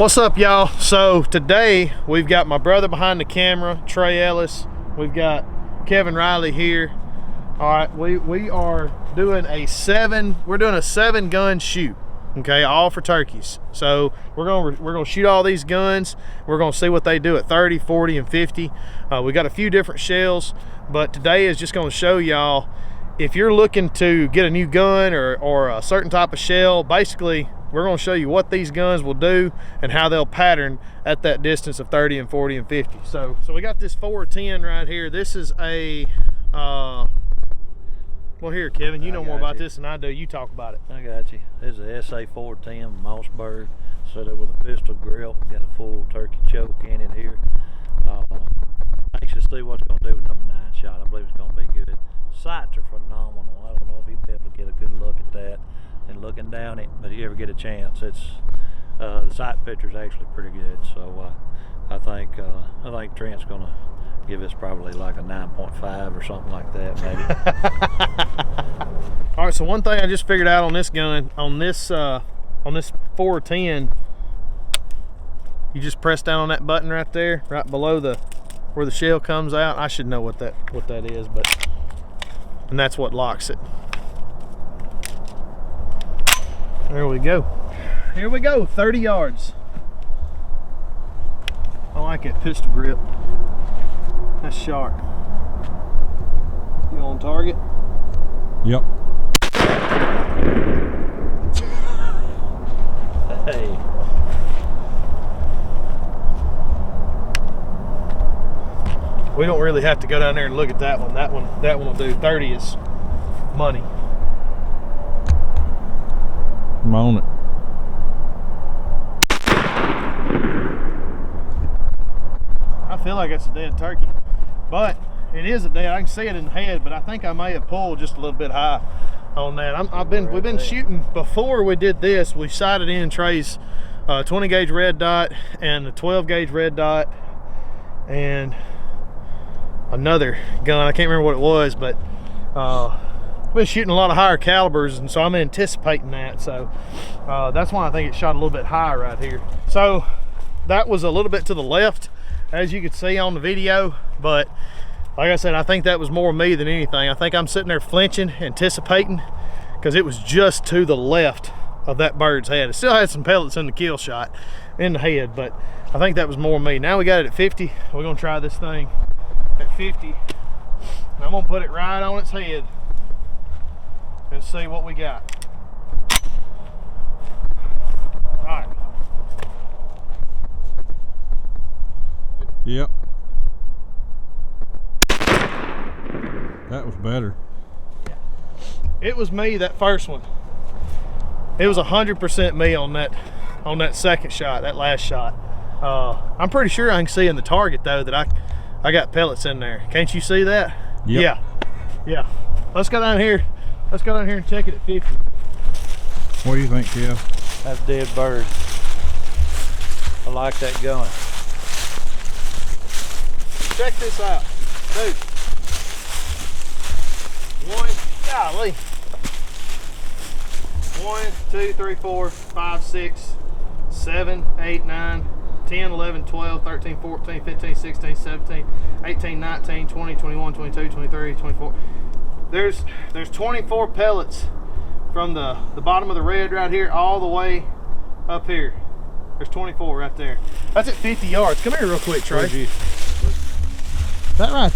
What's up, y'all? So today we've got my brother behind the camera, Trey Ellis. We've got Kevin Riley here. All right, we are doing a 7-gun shoot. Okay, all for turkeys. So we're gonna shoot all these guns. We're gonna see what they do at 30, 40, and 50. We got a few different shells, but today is just gonna show y'all if you're looking to get a new gun or a certain type of shell. Basically, we're going to show you what these guns will do and how they'll pattern at that distance of 30 and 40 and 50. So we got this 410 right here. This is a well, here, Kevin, you know more about this than I do. You talk about it. I got you. This is a SA 410 Mossberg, set up with a pistol grip. Got a full turkey choke in it here. Anxious to see what's going to do with number 9 shot. I believe it's going to be good. Sights are phenomenal. I don't know if you'll be able to get a good look at that and looking down it, but if you ever get a chance, it's the sight picture is actually pretty good. So I think Trent's going to give us probably like a 9.5 or something like that, maybe. All right, so one thing I just figured out on this gun, on this 410, you just press down on that button right there, right below where the shell comes out. I should know what that is, and that's what locks it. There we go. Here we go, 30 yards. I like that pistol grip. That's sharp. You on target? Yep. Hey. We don't really have to go down there and look at that one. That one will do. 30 is money. I'm on it. I feel like it's a dead turkey, but it is a dead. I can see it in the head, but I think I may have pulled just a little bit high on that. We've been shooting before we did this. We sighted in Trey's 20 gauge red dot and the 12 gauge red dot and another gun. I can't remember what it was, but I've been shooting a lot of higher calibers, and so I'm anticipating that. So that's why I think it shot a little bit high right here. So that was a little bit to the left, as you could see on the video, but like I said, I think that was more me than anything. I think I'm sitting there flinching, anticipating, because it was just to the left of that bird's head. It still had some pellets in the kill shot in the head, but I think that was more me. Now we got it at 50. We're gonna try this thing at 50, and I'm gonna put it right on its head and see what we got. All right. Yep. That was better. Yeah. It was me, that first one. It was 100% me on that second shot, that last shot. I'm pretty sure I can see in the target though that I got pellets in there. Can't you see that? Yep. Yeah. Let's go down here. Let's go down here and check it at 50. What do you think, Kev? That's a dead bird. I like that gun. Check this out, dude. Golly. 1, 2, 3, 4, 5, 6, 7, 8, 9, 10, 11, 12, 13, 14, 15, 16, 17, 18, 19, 20, 21, 22, 23, 24. There's 24 pellets from the bottom of the red right here all the way up here. There's 24 right there. That's at 50 yards. Come here real quick, Trey. That right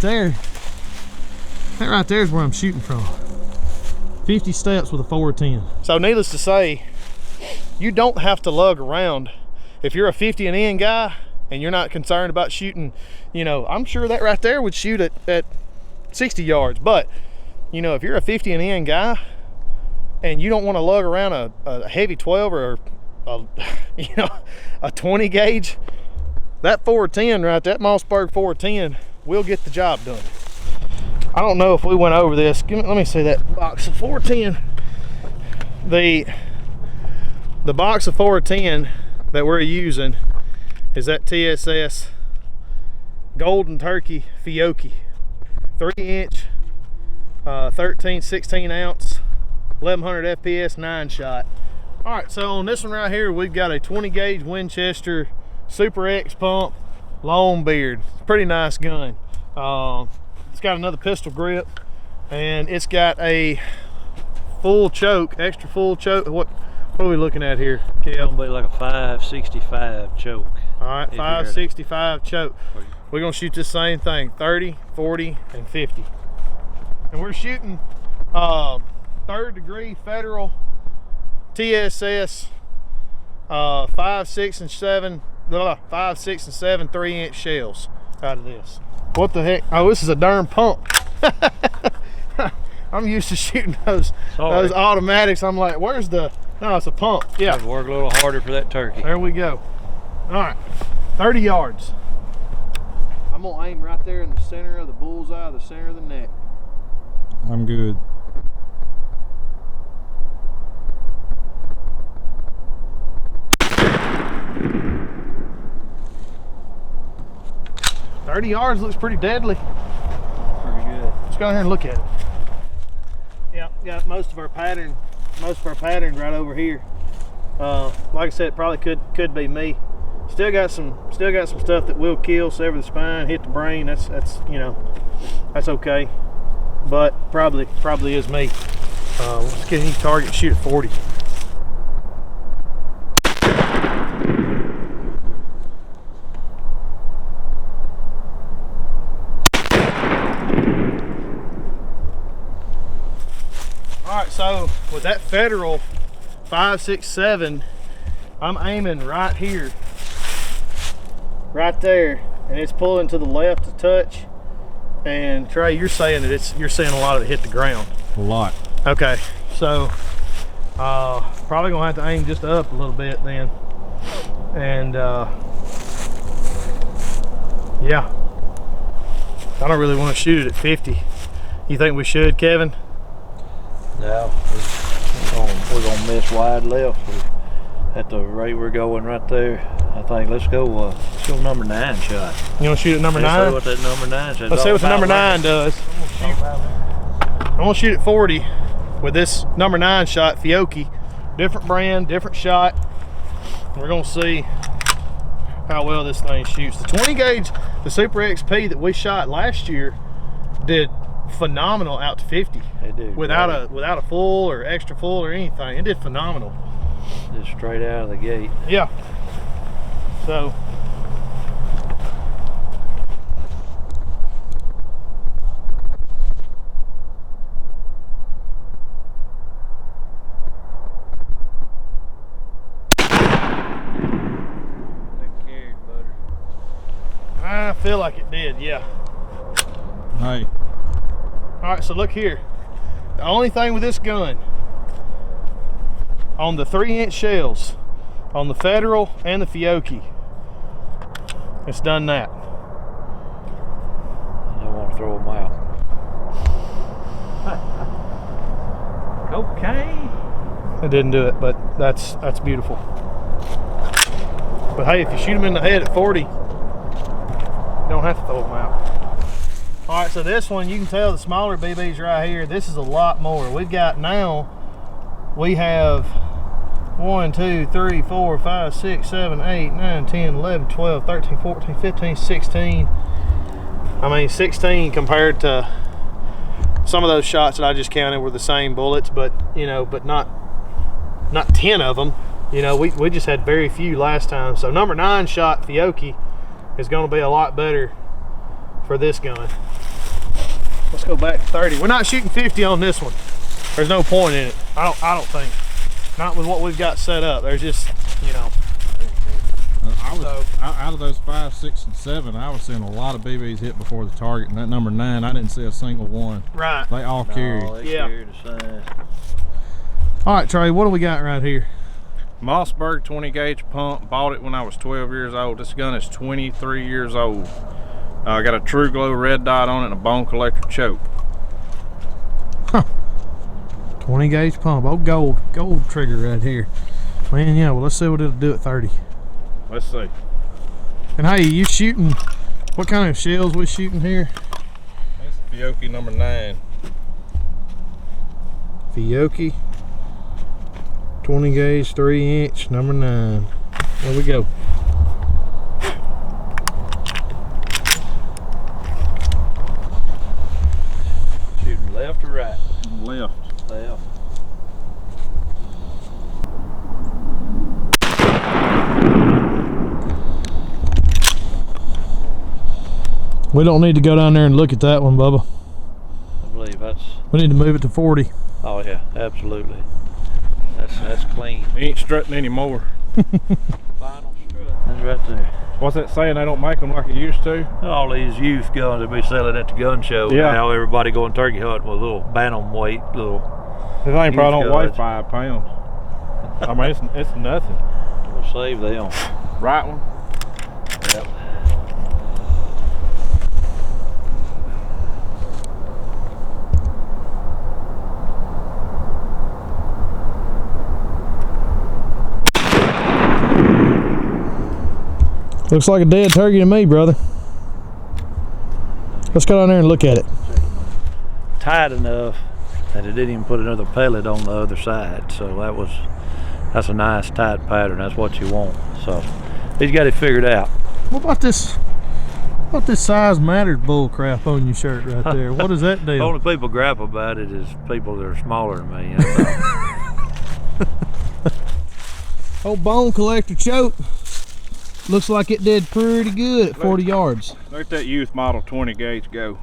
there is where I'm shooting from. 50 steps with a 410. So needless to say, you don't have to lug around. If you're a 50 and in guy and you're not concerned about shooting, I'm sure that right there would shoot at 60 yards. But, if you're a 50 and in guy and you don't want to lug around a heavy 12 or a 20 gauge, that 410 right, that Mossberg 410 will get the job done. I don't know if we went over this. Let me see that box of 410. The box of 410 that we're using is that TSS Golden Turkey Fiocchi, 3-inch, 13, 16 ounce, 1100 FPS 9 shot. All right, so on this one right here, we've got a 20 gauge Winchester Super X pump long beard. It's a pretty nice gun. It's got another pistol grip, and it's got a full choke, extra full choke. What are we looking at here, Kev? It's gonna be like a 565 choke. All right, 565 choke. We're gonna shoot this same thing, 30, 40, and 50. And we're shooting 3rd degree federal TSS 5, 6, and 7 3-inch shells out of this. What the heck? Oh, this is a darn pump. I'm used to shooting those automatics. I'm like, where's the? No, it's a pump. Yeah. Have to work a little harder for that turkey. There we go. All right, 30 yards. I'm gonna aim right there in the center of the bullseye, the center of the neck. I'm good. $30 yards looks pretty deadly. Pretty good. Let's go in here and look at it. Yeah, got most of our pattern right over here. Like I said, it probably could be me. Still got some stuff that will kill, sever the spine, hit the brain. That's you know, that's okay. But probably is me. Let's get any target and shoot at 40. Alright, so with that federal 5.67, I'm aiming right here. Right there. And it's pulling to the left a touch. And Trey, you're saying that you're seeing a lot of it hit the ground. A lot. Okay, so probably gonna have to aim just up a little bit then. And yeah, I don't really want to shoot it at 50. You think we should, Kevin? No, we're gonna miss wide left. At the rate we're going right there, I think let's go number 9 shot. You want to shoot at number 9? Let's see what that number 9 shot. Let's see what the number 9 does. I'm gonna shoot at 40 with this number 9 shot, Fiocchi. Different brand, different shot. We're gonna see how well this thing shoots. The 20 gauge, the Super XP that we shot last year, did phenomenal out to 50. It did without a full or extra full or anything. It did phenomenal. Just straight out of the gate. Yeah. So I feel like it did, yeah. Hey. All right, so look here. The only thing with this gun, on the 3-inch shells, on the Federal and the Fiocchi, it's done that. I don't want to throw them out. Okay. It didn't do it, but that's beautiful. But hey, if you shoot them in the head at 40, you don't have to throw them out. All right, so this one, you can tell the smaller BBs right here, this is a lot more. We have 1, 2, 3, 4, 5, 6, 7, 8, 9, 10, 11, 12, 13, 14, 15, 16. I mean, 16 compared to some of those shots that I just counted were the same bullets, but you know, but not 10 of them. You know, we just had very few last time. So number 9 shot Fiocchi is going to be a lot better for this gun. Let's go back to 30. We're not shooting 50 on this one. There's no point in it. I don't think. Not with what we've got set up. There's just, you know. Out of those 5, 6, and 7, I was seeing a lot of BBs hit before the target, and that number 9, I didn't see a single one. Right. They all carried. Yeah. Carried the same. All right, Trey, what do we got right here? Mossberg 20 gauge pump. Bought it when I was 12 years old. This gun is 23 years old. I got a True Glow red dot on it and a bone collector choke. Huh. 20 gauge pump. Oh, gold trigger right here. Man, yeah, well, let's see what it'll do at 30. Let's see. And hey, you shooting, what kind of shells we shooting here? That's Fiocchi number 9. Fiocchi 20 gauge, 3-inch, number 9. There we go. Shooting left or right? Left. Left. We don't need to go down there and look at that one, Bubba. I believe that's. We need to move it to 40. Oh yeah, absolutely. That's clean. He ain't strutting anymore. Final strut. That's right there. What's that saying? They don't make them like it used to? All these youth guns that be selling at the gun show. Yeah. Now everybody going turkey hunting with little bantamweight, little. This thing probably don't weigh guns. 5 pounds. I mean, it's nothing. We'll save them. Right one? Yep. Looks like a dead turkey to me, brother. Let's go down there and look at it. Tight enough that it didn't even put another pellet on the other side. So that's a nice tight pattern. That's what you want. So he's got it figured out. What about this size matters bull crap on your shirt right there? What is that deal? Only people grab about it is people that are smaller than me. Old bone collector choke. Looks like it did pretty good at 40 yards. Let that youth model 20 gauge go.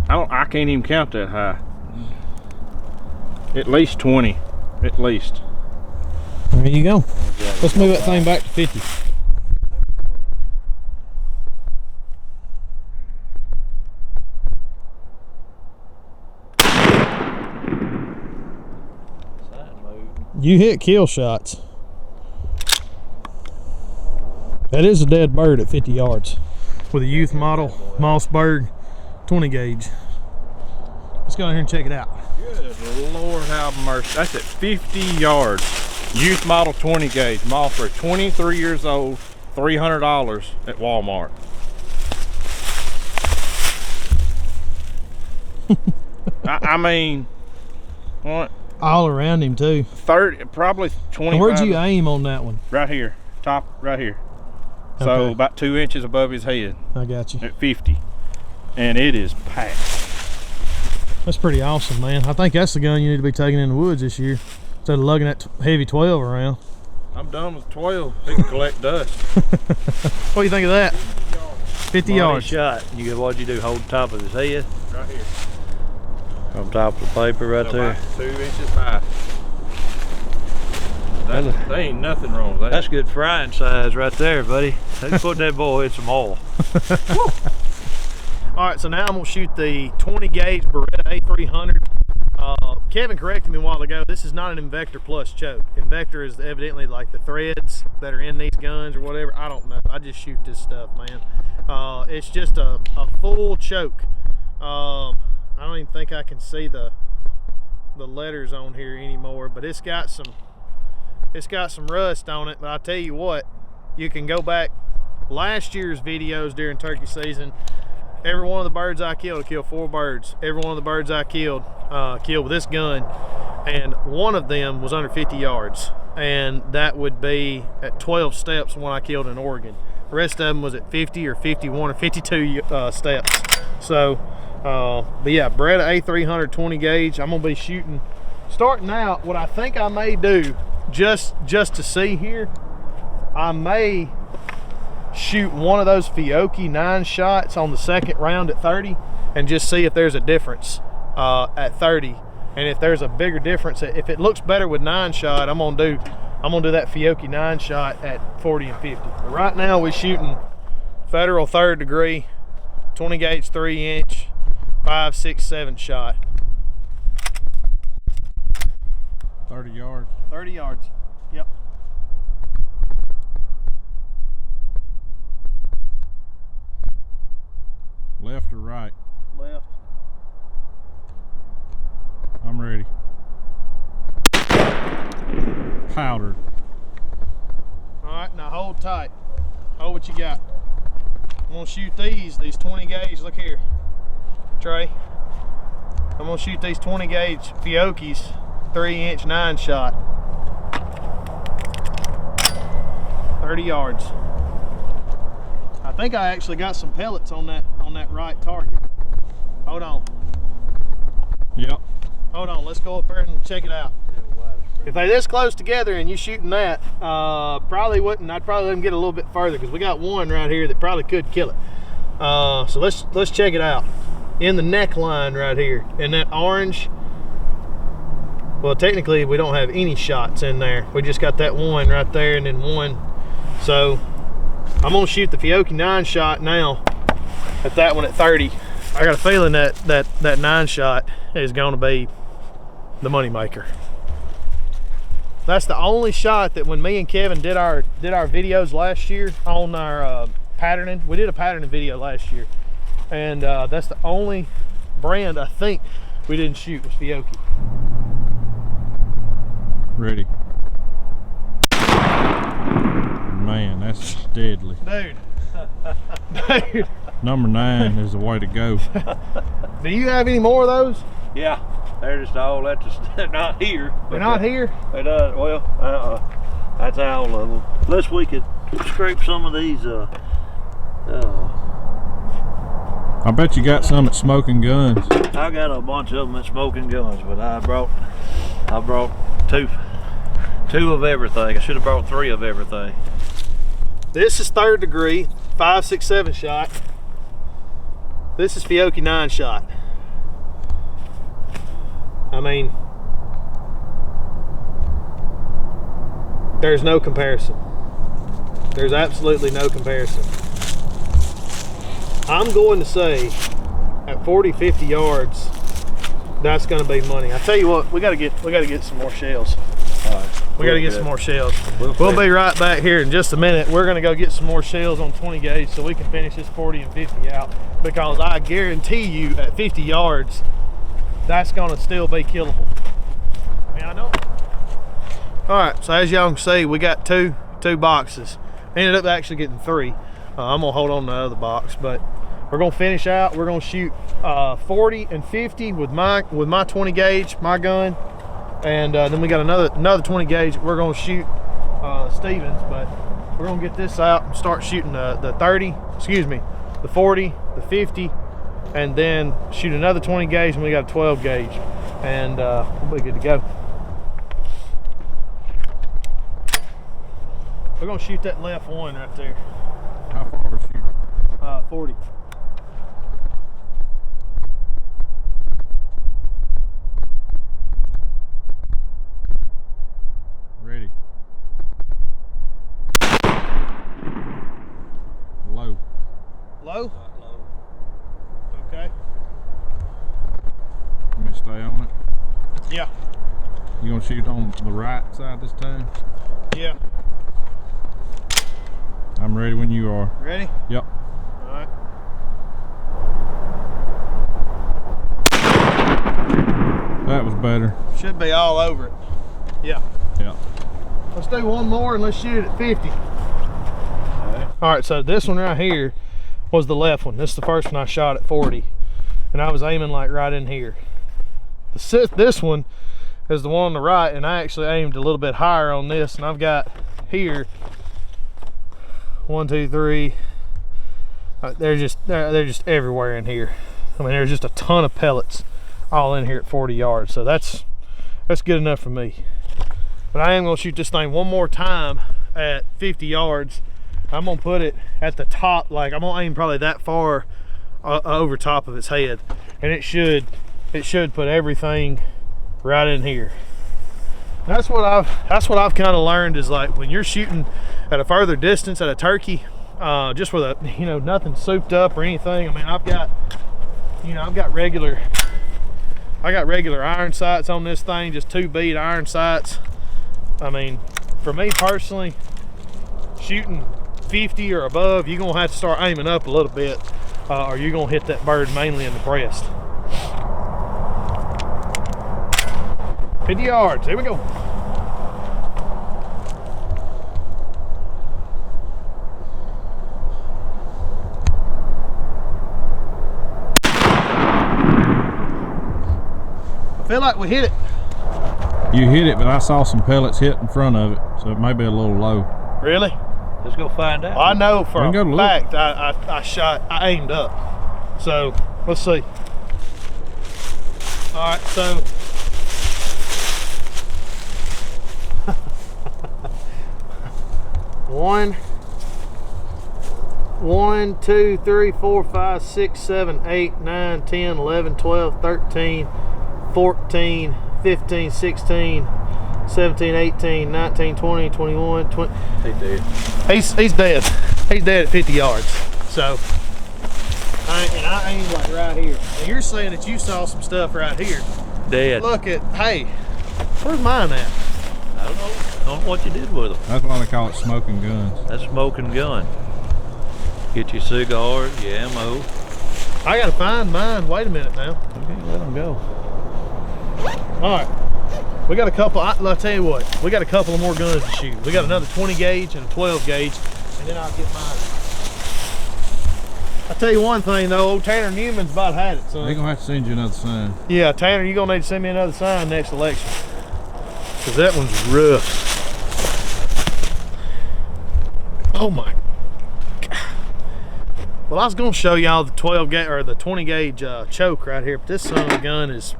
I can't even count that high. At least 20. At least. There you go. Let's move that thing back to 50. You hit kill shots. That is a dead bird at 50 yards with a youth model Mossberg 20 gauge. Let's go in here and check it out. Good Lord have mercy. That's at 50 yards. Youth model 20 gauge. Mossberg, 23 years old, $300 at Walmart. I mean, what? All around him too. 30, probably 20. And where'd you aim on that one? Right here, top, right here. So Okay. about 2 inches above his head I got you. at 50. And it is packed. That's pretty awesome, man. I think that's the gun you need to be taking in the woods this year instead of lugging that heavy 12 around. I'm done with 12. He can collect dust. What do you think of that? 50 Money yards. shot. What'd you do? Hold the top of his head Right here. on top of the paper right there. About 2 inches high. There ain't nothing wrong with that. That's good frying size right there, buddy. Let's put that boy in some oil. All right, so now I'm gonna shoot the 20 gauge Beretta A300. Kevin corrected me a while ago. This is not an Invector Plus choke. Invector is evidently like the threads that are in these guns or whatever. I don't know. I just shoot this stuff, man. It's just a full choke. I don't even think I can see the letters on here anymore, but it's got some rust on it. But I tell you what, you can go back last year's videos during turkey season. Every one of the birds I killed 4 birds. Every one of the birds I killed with this gun, and one of them was under 50 yards, and that would be at 12 steps when I killed in Oregon. The rest of them was at 50 or 51 or 52 steps. So but yeah, Beretta A300 20 gauge. I'm gonna be shooting, starting out, what I think I may do just to see here, I may shoot one of those Fiocchi 9 shots on the second round at 30 and just see if there's a difference at 30. And if there's a bigger difference, if it looks better with 9 shot, I'm gonna do that Fiocchi 9 shot at 40 and 50. But right now we're shooting Federal 3rd degree 20 gauge 3-inch 5, 6, 7 shot. 30 yards. 30 yards. Yep. Left or right? Left. I'm ready. Powdered. All right, now hold tight. Hold what you got. I'm gonna shoot these 20 gauge. Look here, Trey. I'm gonna shoot these 20 gauge Fiocchis 3-inch 9-shot. 30 yards. I think I actually got some pellets on that right target. Hold on. Yep. Hold on, let's go up there and check it out. If they this close together and you shooting that, probably wouldn't. I'd probably let them get a little bit further because we got one right here that probably could kill it. So let's check it out. In the neckline right here, in that orange. Well, technically we don't have any shots in there. We just got that one right there and then one. So I'm gonna shoot the Fiocchi 9-shot now at that one at 30. I got a feeling that 9-shot is gonna be the money maker. That's the only shot that when me and Kevin did our videos last year on our patterning, we did a patterning video last year, and that's the only brand I think we didn't shoot was Fiocchi. Ready. Man, that's deadly. Dude. Dude. Number 9 is the way to go. Do you have any more of those? Yeah, they're just all they're not here. They're not here? They does. Well, that's all of them. Unless we could scrape some of these. I bet you got some at Smokin Guns. I got a bunch of them at Smokin Guns, but I brought two of everything. I should have brought 3 of everything. This is 3rd degree, 5.67 shot. This is Fiocchi 9-shot. I mean, there's no comparison. There's absolutely no comparison. I'm going to say at 40, 50 yards, that's going to be money. I tell you what, we got to get some more shells. All right. We got to get some more shells. We'll be right back here in just a minute. We're going to go get some more shells on 20 gauge so we can finish this 40 and 50 out, because I guarantee you at 50 yards, that's going to still be killable. I mean, I know. All right, so as y'all can see, we got two boxes. Ended up actually getting 3. I'm gonna hold on to the other box, but we're gonna finish out. We're gonna shoot 40 and 50 with my 20 gauge, my gun, and then we got another 20 gauge we're gonna shoot Stevens, but we're gonna get this out and start shooting the 30, excuse me, the 40, the 50, and then shoot another 20 gauge, and we got a 12 gauge, and we'll be good to go. We're gonna shoot that left one right there. How far was you? 40. Ready. Low. Low? Okay. Let me stay on it. Yeah. You gonna shoot on the right side this time? Yeah. I'm ready when you are. Ready? Yep. All right. That was better. Should be all over it. Yeah. Yeah. Let's do one more and let's shoot it at 50. Okay. All right, so this one right here was the left one. This is the first one I shot at 40. And I was aiming like right in here. This one is the one on the right, and I actually aimed a little bit higher on this, and I've got here 1, 2, 3. They're just everywhere in here. I mean, there's just a ton of pellets all in here at 40 yards. So that's good enough for me. But I am gonna shoot this thing one more time at 50 yards. I'm gonna put it at the top, like I'm gonna aim probably that far over top of its head, and it should put everything right in here. That's what I've kind of learned, is like when you're shooting at a further distance at a turkey, just with a, you know, nothing souped up or anything. I mean, I've got regular iron sights on this thing, just 2-bead iron sights. I mean, for me personally, shooting 50 or above, you're gonna have to start aiming up a little bit, or you're gonna hit that bird mainly in the breast. 50 yards, here we go. I feel like we hit it. You hit it, but I saw some pellets hit in front of it, so it may be a little low. Really? Let's go find out. Well, I know for We can go a look. fact I aimed up. So let's see. All right, so one, 2, 3, 4, 5, 6, 7, 8, 9, 10, 11, 12, 13, 14, 15, 16, 17, 18, 19, 20, 21, 20. He did. He's dead. He's dead at 50 yards. So, I aimed like right here. And you're saying that you saw some stuff right here. Dead. Look at, hey, where's mine at? I don't know. Don't know what you did with them. That's why they call it smoking guns. That's smoking gun. Get your cigars, your ammo. I gotta find mine. Wait a minute now. Okay, let them go. All right. We got a couple, I'll tell you what, we got a couple of more guns to shoot. We got another 20 gauge and a 12 gauge, and then I'll get mine. I'll tell you one thing though, old Tanner Newman's about had it, son. They're gonna have to send you another sign. Yeah, Tanner, you're gonna need to send me another sign next election. Cause that one's rough. Oh my God. Well, I was gonna show y'all the 12 gauge or the 20 gauge choke right here, but this son of a gun is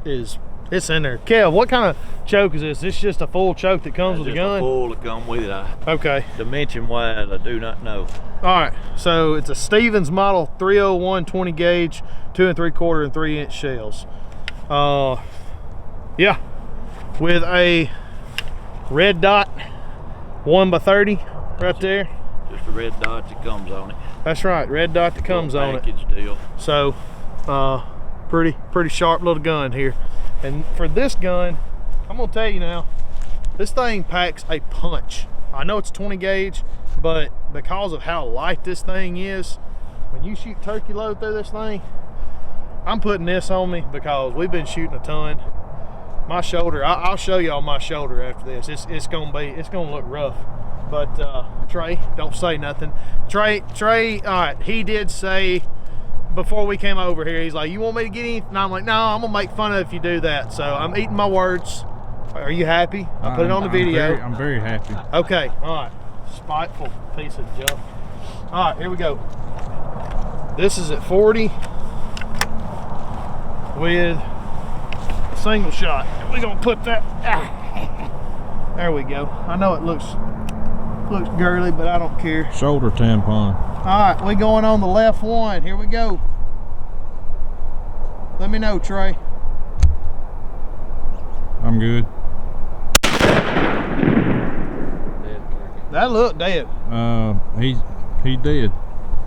it's in there. Kev, what kind of choke is this? This just a full choke that comes with the gun? Full that come with it. Okay. Dimension wise, I do not know. All right, so it's a Stevens model 301 20 gauge, 2 3/4 and 3-inch shells. Yeah, with a red dot 1x30 right there. Just a red dot that comes on it. That's right, red dot that comes on it. Package deal. So, pretty sharp little gun here. And for this gun, I'm gonna tell you now, this thing packs a punch. I know it's 20 gauge, but because of how light this thing is, when you shoot turkey load through this thing, I'm putting this on me because we've been shooting a ton. My shoulder, I'll show y'all my shoulder after this. It's gonna look rough. But Trey, don't say nothing. Trey, all right, he did say before we came over here, he's like, you want me to get anything? And I'm like, no, I'm gonna make fun of it if you do that. So I'm eating my words. Are you happy? I put it on the video. I'm very happy. Okay, all right. Spiteful piece of junk. All right, here we go. This is at 40 with a single shot. We're gonna put that, there we go. I know it looks girly, but I don't care. Shoulder tampon. All right, we going on the left one. Here we go. Let me know, Trey. I'm good. That looked dead. He did.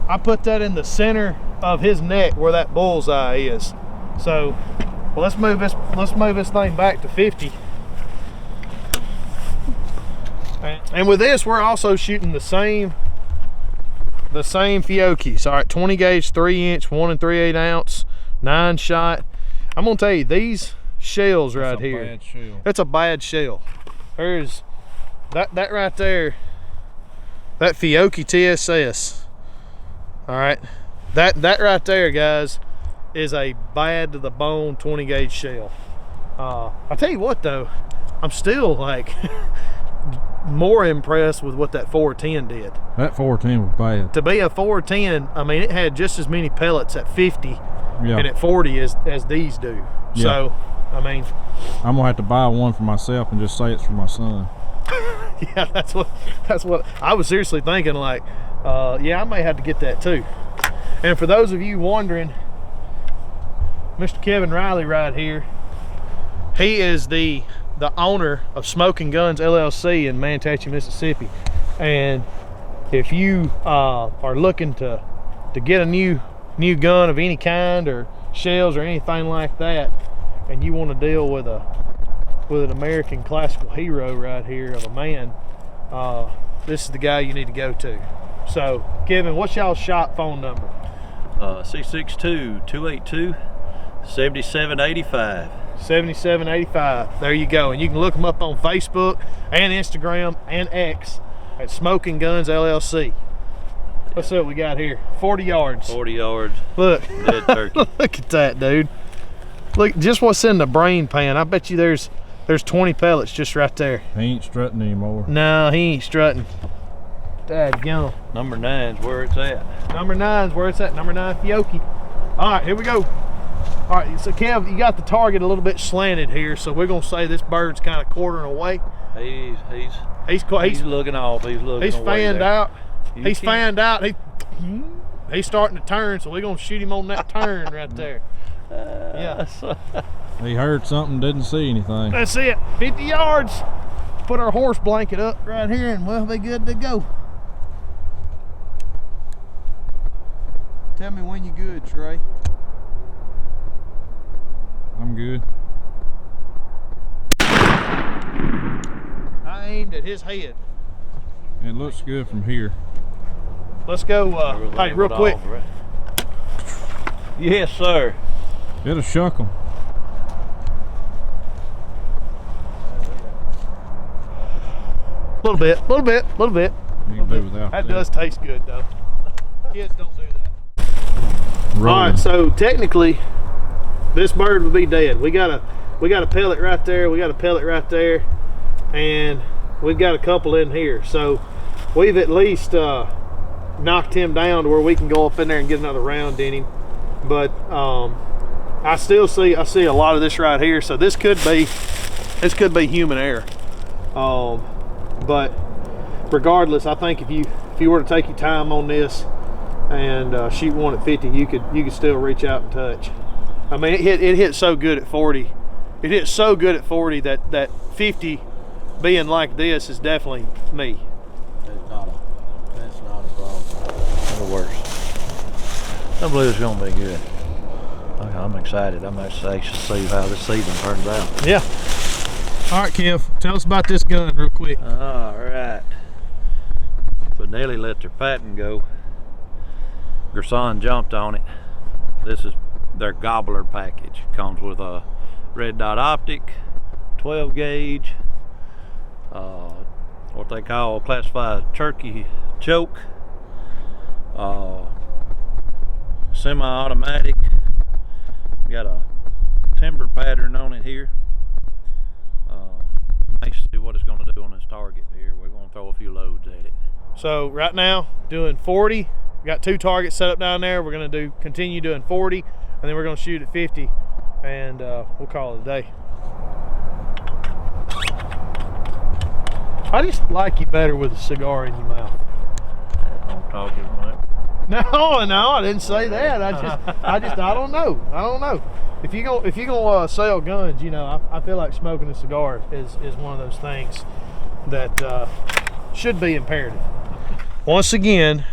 I put that in the center of his neck where that bullseye is. So, well, let's move this thing back to 50. And with this, we're also shooting the same Fiocchi. All right, 20 gauge, 3-inch, 1 3/8 ounce, 9 shot. I'm gonna tell you, these shells right here, Bad shell. that's a bad shell. There's that right there, that Fiocchi TSS. All right, that right there, guys, is a bad to the bone 20 gauge shell. I'll tell you what though, I'm still like more impressed with what that 410 did. That 410 was bad. To be a 410, I mean, it had just as many pellets at 50 Yeah. and at 40 as these do. Yeah. So, I mean, I'm gonna have to buy one for myself and just say it's for my son. yeah, that's what I was seriously thinking. Like, yeah, I may have to get that too. And for those of you wondering, Mr. Kevin Riley right here, he is the owner of Smokin Guns LLC in Mantachie, Mississippi. And if you are looking to get a new gun of any kind or shells or anything like that, and you want to deal with an American classical hero right here of a man, this is the guy you need to go to. So, Kevin, what's y'all's shop phone number? 662-282-7785. 7785. There you go. And you can look them up on Facebook and Instagram and X at Smokin Guns LLC. What's up we got here? 40 yards. 40 yards. Look. Dead turkey. Look at that, dude. Look, just what's in the brain pan. I bet you there's There's 20 pellets just right there. He ain't strutting anymore. No, he ain't strutting. Dadgum. Number 9's where it's at. Number 9's where it's at. Number 9 Fiocchi. All right, here we go. All right, so Kev, you got the target a little bit slanted here, so we're gonna say this bird's kind of quartering away. He's looking off. He's looking. He's away fanned there. out. He's fanned out. He's starting to turn, so we're gonna shoot him on that turn right there. Yeah. He heard something, didn't see anything. That's it. 50 yards. Put our horse blanket up right here, and we'll be good to go. Tell me when you're good, Trey. I'm good. I aimed at his head. It looks good from here. Let's go. Hey, real quick. Right? Yes, sir. It'll shuck them. A little bit. You can do without That does taste good, though. Kids don't do that. Rolling. All right, so technically, this bird would be dead. We got a pellet right there. We got a pellet right there, and we've got a couple in here. So we've at least knocked him down to where we can go up in there and get another round in him. But I see a lot of this right here. So this could be human error. But regardless, I think if you were to take your time on this and shoot one at 50, you could still reach out and touch. I mean, it hit so good at 40. It hit so good at 40 that 50 being like this is definitely me. That's not a problem. The worst. I believe it's gonna be good. I'm excited. I'm excited to see how this season turns out. Yeah. All right, Kev, tell us about this gun real quick. All right. But Nelly let their patent go. Gerson jumped on it. This is their gobbler package. Comes with a red dot optic, 12 gauge, what they call classified turkey choke, semi-automatic. Got a timber pattern on it here. Let me see what it's going to do on this target here. We're going to throw a few loads at it. So right now, doing 40. We got 2 targets set up down there. We're going to continue doing 40, and then we're going to shoot at 50, and we'll call it a day. I just like you better with a cigar in your mouth. Don't talk it, right? No, I didn't say that. I don't know. If you gonna sell guns, you know, I feel like smoking a cigar is one of those things that should be imperative. Once again,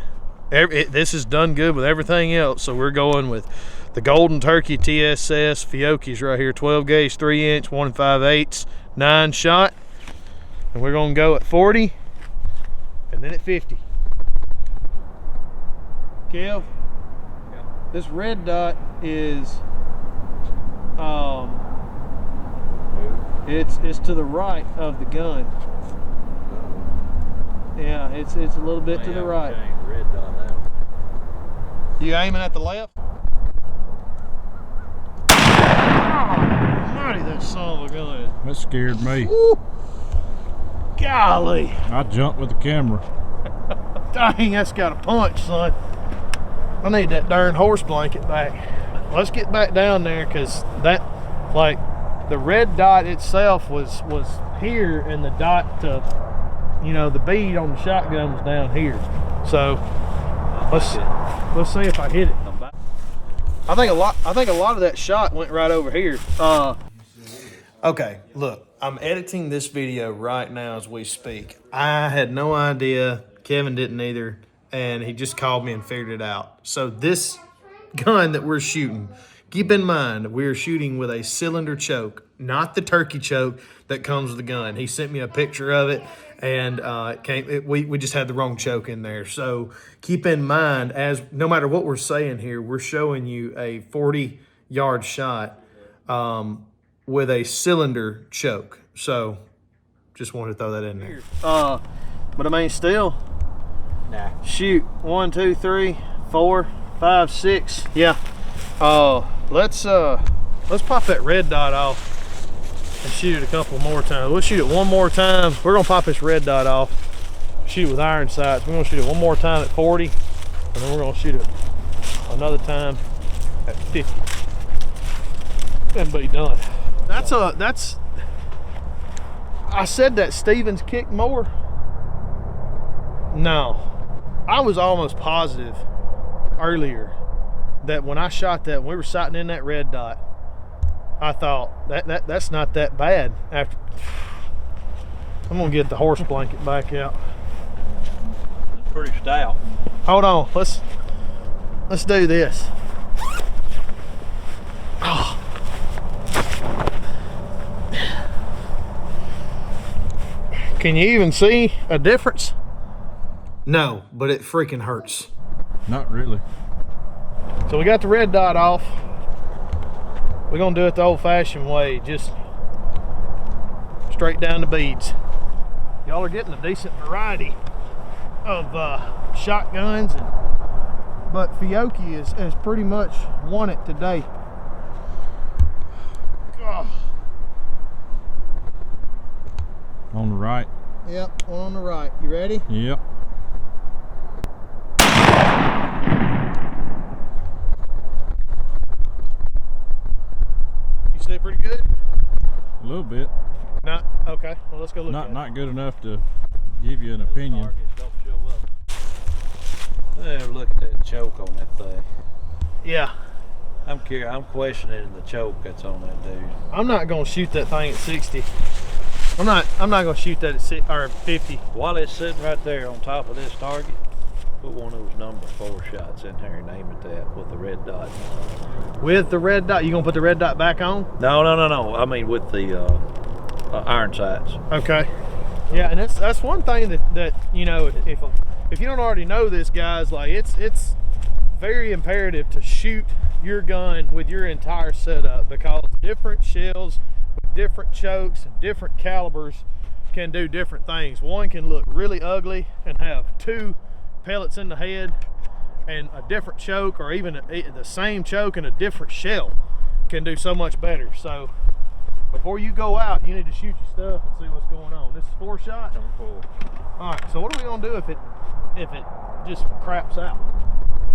this is done good with everything else, so we're going with the Golden Turkey TSS Fiocchi's right here, 12 gauge, 3 inch, 1 5/8, 9 shot, and we're gonna go at 40, and then at 50. Kev, this red dot is it's to the right of the gun. Yeah, it's a little bit to the right. Red dot now. You aiming at the left? Almighty, that son of a gun. That scared me. Woo. Golly. I jumped with the camera. Dang, that's got a punch, son. I need that darn horse blanket back. Let's get back down there, because that, like, the red dot itself was here, and the dot to, you know, the bead on the shotgun was down here. So let's see if I hit it. I think a lot of that shot went right over here. Okay, look, I'm editing this video right now as we speak. I had no idea, Kevin didn't either, and he just called me and figured it out. So this gun that we're shooting, keep in mind, we're shooting with a cylinder choke, not the turkey choke that comes with the gun. He sent me a picture of it, and we just had the wrong choke in there. So keep in mind, as no matter what we're saying here, we're showing you a 40-yard shot with a cylinder choke. So just wanted to throw that in there. But I mean, still, shoot 1, 2, 3, 4, 5, 6. Yeah. Let's pop that red dot off. and shoot it a couple more times. We'll shoot it one more time. We're gonna pop this red dot off, shoot it with iron sights. We're gonna shoot it one more time at 40, and then we're gonna shoot it another time at 50. And be done. That's I said that Stevens kicked more. No, I was almost positive earlier that when I shot that, when we were sighting in that red dot, I thought that's not that bad. After I'm gonna get the horse blanket back out. It's pretty stout. Hold on, let's do this. Oh. Can you even see a difference? No, but it freaking hurts. Not really. So we got the red dot off. We're gonna do it the old-fashioned way, just straight down the beads. Y'all are getting a decent variety of shotguns, but Fiocchi has pretty much won it today. Oh. On the right. Yep, one on the right. You ready? Yep. You see it pretty good? A little bit. Not okay. Well, let's go look at it. Not good enough to give you an opinion. Don't show up. Hey, look at that choke on that thing. Yeah. I'm questioning the choke that's on that dude. I'm not gonna shoot that thing at 60. I'm not gonna shoot that at 50. While it's sitting right there on top of this target, put one of those number 4 shots in there and aim at that with the red dot. With the red dot, you gonna put the red dot back on? No. I mean with the iron sights. Okay. Yeah, and that's one thing that you know, if you don't already know this, guys, like it's very imperative to shoot your gun with your entire setup, because different shells with different chokes and different calibers can do different things. One can look really ugly and have 2 pellets in the head, and a different choke, or even the same choke and a different shell, can do so much better. So before you go out, you need to shoot your stuff and see what's going on. This is 4 shot. All right, so what are we gonna do if it just craps out?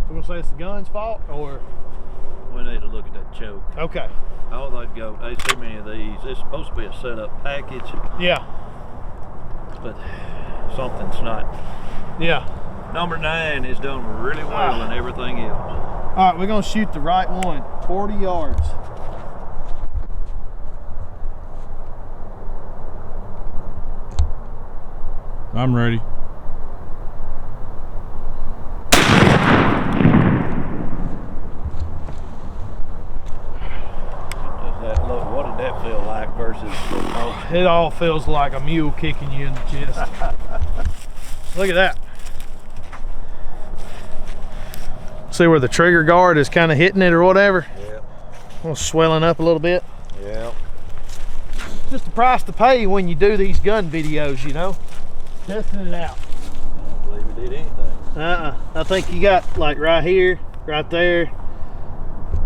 We're gonna say it's the gun's fault, or We need to look at that choke. okay? All they'd go, there's too many of these. It's supposed to be a setup package, Yeah, but something's not. yeah. Number 9 is done really well and everything else. All right, we're gonna shoot the right one, 40 yards. I'm ready. What did that feel like versus? Oh, it all feels like a mule kicking you in the chest. Look at that. See where the trigger guard is kind of hitting it or whatever? Yeah. Swelling up a little bit. Yeah. Just the price to pay when you do these gun videos, you know? Testing it out. I don't believe it did anything. I think you got like right here, right there,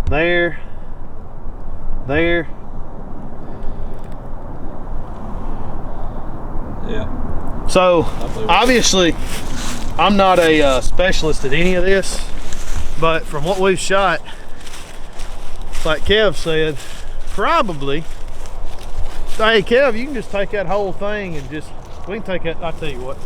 there. Yeah. So obviously I'm not a specialist at any of this, but from what we've shot, like Kev said, probably. Hey Kev, you can just take that whole thing and we can take that. I'll tell you what.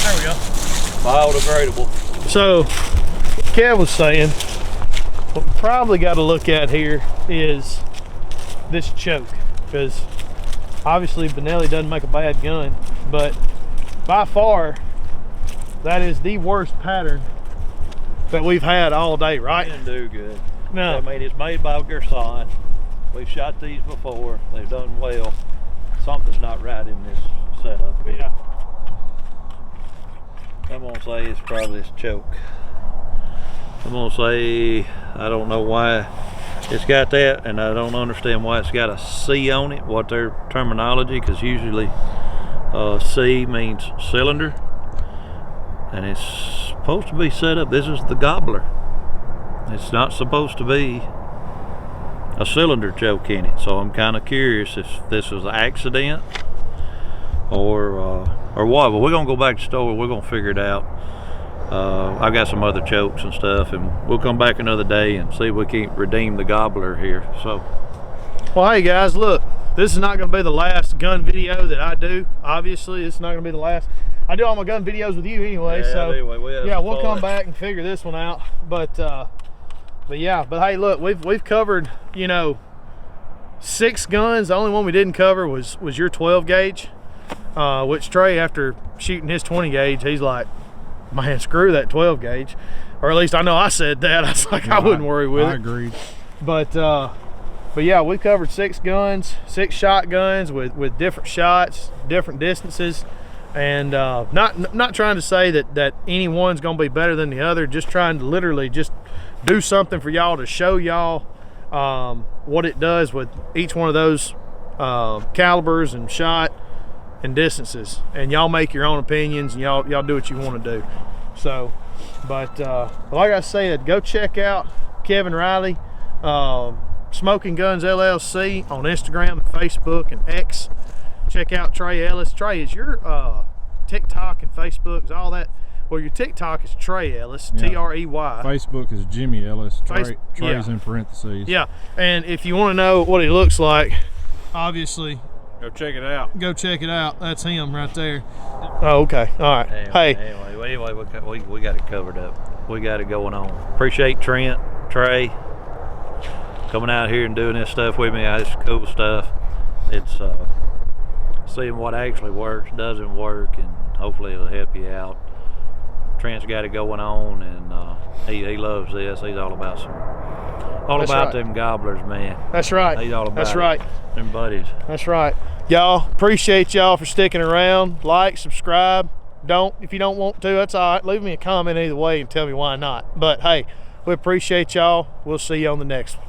There we go. Biodegradable. So, Kev was saying, what we probably got to look at here is this choke, because obviously Benelli doesn't make a bad gun, but by far that is the worst pattern that we've had all day, right? Didn't do good. No. I mean, it's made by Gerson. We've shot these before. They've done well. Something's not right in this setup here. Yeah. I'm gonna say it's probably this choke. I'm gonna say I don't know why It's got that, and I don't understand why it's got a C on it, what their terminology, because usually C means cylinder, and it's supposed to be set up. This is the gobbler. It's not supposed to be a cylinder choke in it, so I'm kind of curious if this was an accident or what. But we're gonna go back to the store. We're gonna figure it out. I got some other chokes and stuff, and we'll come back another day and see if we can redeem the gobbler here. So, well, hey guys, look, this is not going to be the last gun video that I do. Obviously, it's not going to be the last. I do all my gun videos with you anyway, yeah, so anyway, we'll come back and figure this one out. But hey, look, we've covered, you know, 6 guns. The only one we didn't cover was your 12 gauge, which Trey, after shooting his 20 gauge, he's like, man, screw that 12 gauge, or at least I know I said that. I was like, yeah, I wouldn't worry with it. I agreed. But yeah, we covered 6 guns, 6 shotguns with different shots, different distances, and not trying to say that any one's gonna be better than the other. Just trying to literally just do something for y'all to show y'all what it does with each one of those calibers and shot and distances, and y'all make your own opinions, and y'all do what you want to do. So, but like I said, go check out Kevin Riley, Smokin Guns LLC on Instagram and Facebook and X. Check out Trey Ellis. Trey, is your TikTok and Facebook, is all that? Well, your TikTok is Trey Ellis, yeah. Trey. Facebook is Jimmy Ellis. Trey's yeah. in parentheses. Yeah, and if you want to know what he looks like, obviously, go check it out. Go check it out. That's him right there. Oh, okay. All right. Anyway, we got it covered up. We got it going on. Appreciate Trey coming out here and doing this stuff with me. It's cool stuff. It's seeing what actually works, doesn't work, and hopefully it'll help you out. Trent's got it going on, and he loves this. He's all about them gobblers, man. That's right. He's all about That's right. Them buddies. That's right. Y'all, appreciate y'all for sticking around. Like, subscribe. If you don't want to, that's all right. Leave me a comment either way and tell me why not. But hey, we appreciate y'all. We'll see you on the next one.